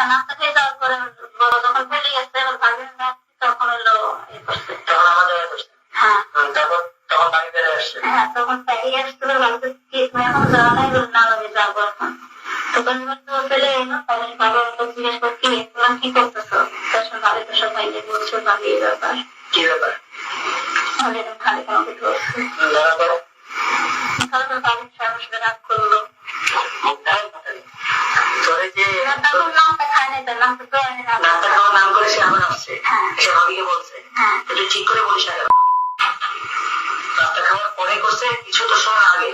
নাস্তা খেয়ে যাওয়ার পরে যখন ফেলে গেছে তখন হলো তখন আমাদের হ্যাঁ তখন পেরিয়ে আসতে এখন যাওয়া নাই না যাবো এখন তখন তো ফেলে এলো তখন বাবা জিজ্ঞেস করছি তোমার কি করতেছো তখন বাড়ি তো সবাই বলছো বাবি এই ব্যাপার কি ব্যাপার খালি আমাকে ধরছে বাড়ির সবার সাথে রাগ করলো নামটা খায় নাই তার নামটা তো নাম করে সে আবার আসছে সে ভাবিকে বলছে তুই ঠিক করে বলিস না নাস্তা খাওয়ার পরে করছে কিছু তো সময় আগে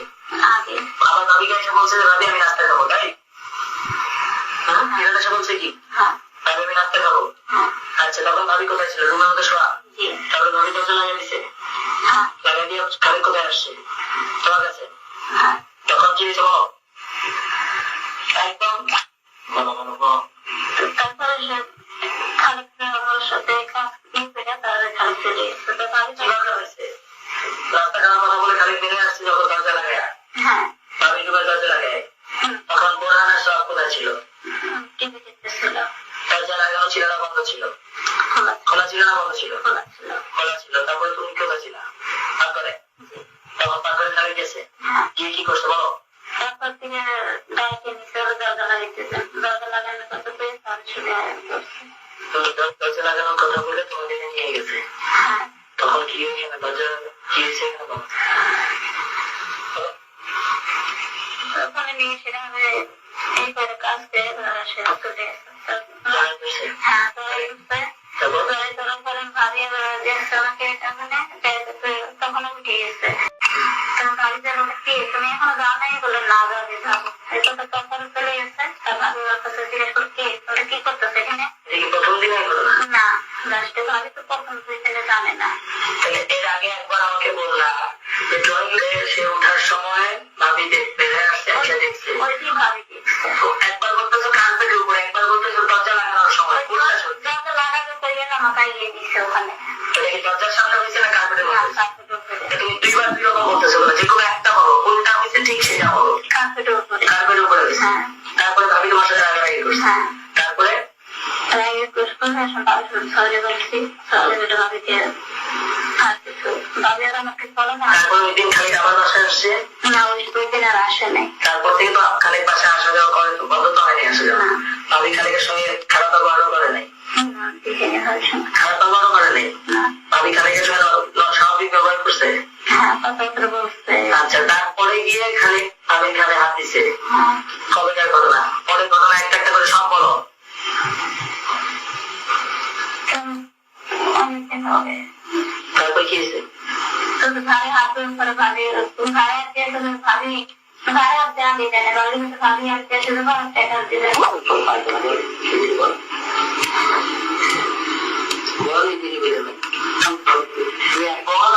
আবার ভাবিকে এসে বলছে যে ভাবি আমি নাস্তা খাবো তাই এসে বলছে কি ভাবি আমি নাস্তা খাবো আচ্ছা তখন ভাবি কোথায় ছিল রুমের মধ্যে শোয়া তারপরে ভাবি দরজা লাগিয়ে দিচ্ছে লাগিয়ে দিয়ে খালি কোথায় আসছে তোমার কাছে তখন কি হয়েছে বলো একদম তারপরে খালিকের সাথে খালিক চলে এসেছে রাস্তা খাওয়ার কথা বলে খালিক নিয়ে আসছে যখন দরজা লাগায় ভাবি যুগের দরজা লাগায় তখন বোরহানের সব কোথায় ছিল টিভি দেখতেছিল দরজা লাগানো ছিল না বন্ধ ছিল খোলা ছিল না বন্ধ ছিল খোলা ছিল তারপরে তুমি কোথায় ছিল পাকঘরে তখন পাকঘরে খালিক গেছে গিয়ে কি করছে বলো তারপর থেকে গায়ে নিচে দরজা লাগাইতেছে দরজা লাগানোর কথা পেয়ে তার ছুটে দরজা লাগানোর কথা বলে তোমাকে নিয়ে গেছে তখন কি হয়েছে না দরজা কি হয়েছে ওখানে নিয়ে সেখানে এই করে কাজ করে সে চলে ভাবি তখন উঠে গেছে তুমি এখনো যাও নাই বলে না যাবে যাবো এটা তো তখন চলে গেছে জিজ্ঞেস করছি তোরা কি করতেছে এখানে প্রথম দিন না লাস্টে ভাবি তো প্রথম দুইখানে জানে না এর আগে একবার আমাকে বললা যে ড্রয়িং সে ওঠার সময় ভাবি দেখতে আসছে দেখছে ওইটি ভাবি একবার বলতেছো কার্পেটের উপরে একবার বলতেছো দরজা লাগানোর সময় দরজা লাগাতে পেরে না আমাকে ইয়ে দিচ্ছে ওখানে দরজার সামনে হয়েছে না কার্পেটের উপরে তুমি দুইবার দুই রকম বলতেছো যে কোনো একটা বলো কোনটা হয়েছে ঠিক সেটা বলো কার্পেটের উপরে হয়েছে তারপরে ভাবি তোমার সাথে রাগারাগি করছে তারপরে তারপর থেকে তো খালিক পাশে আসা যাওয়া করে তো বন্ধ তো হয়নি আসা যাওয়া ভাবি খালিকের সঙ্গে খারাপ ব্যবহারও করে নাই খারাপ ব্যবহারও করে নাই ভাবি খালিকের সঙ্গে স্বাভাবিক ব্যবহার করছে আচ্ছা তারপরে গিয়ে খালিক ভাবির ঘাড়ে হাত দিচ্ছে কবেকার ঘটনা পরের ঘটনা একটা একটা করে সব বলো তারপর কি হয়েছে ভাই হাত করে ভাবি ভাই দিয়ে তুমি ভাবি ভাই হাত দেওয়া দিয়ে দেয় ভাবি হাত দিয়ে শুধু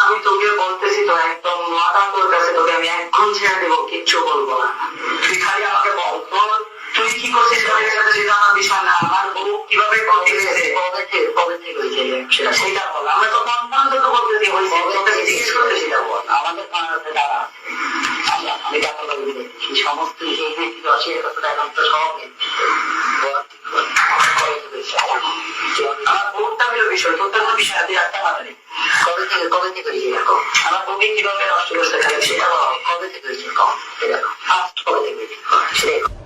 আমি তোকে বলতেছি তো একদম মাথা তোর কাছে তোকে আমি এখন ছেড়ে দেবো কিচ্ছু বলবো না তুই খালি আমাকে বল তুই কি করছিস খালিকের সাথে সেটা আমার বিষয় না আমার বউ কিভাবে ক্ষতি হয়েছে কবে থেকে হয়েছে সেটা বল আমরা তো কনফার্ম তোকে বলতেছি হয়েছে তোকে জিজ্ঞেস করতে সেটা বল আমাদের টাকা আমি টাকা লাগবে সমস্ত এই ব্যক্তি অসের কথা এখন তো সব আমার বউটা হলো বিষয় তোর কোনো বিষয় তুই একটা মাথা নেই কবে থেকে হয়েছে এরকম আমার বউকে কিভাবে নষ্ট করতে থাকে সেটা কবে থেকে হয়েছে কম সেটা ফার্স্ট কবে থেকে হয়েছে সেটা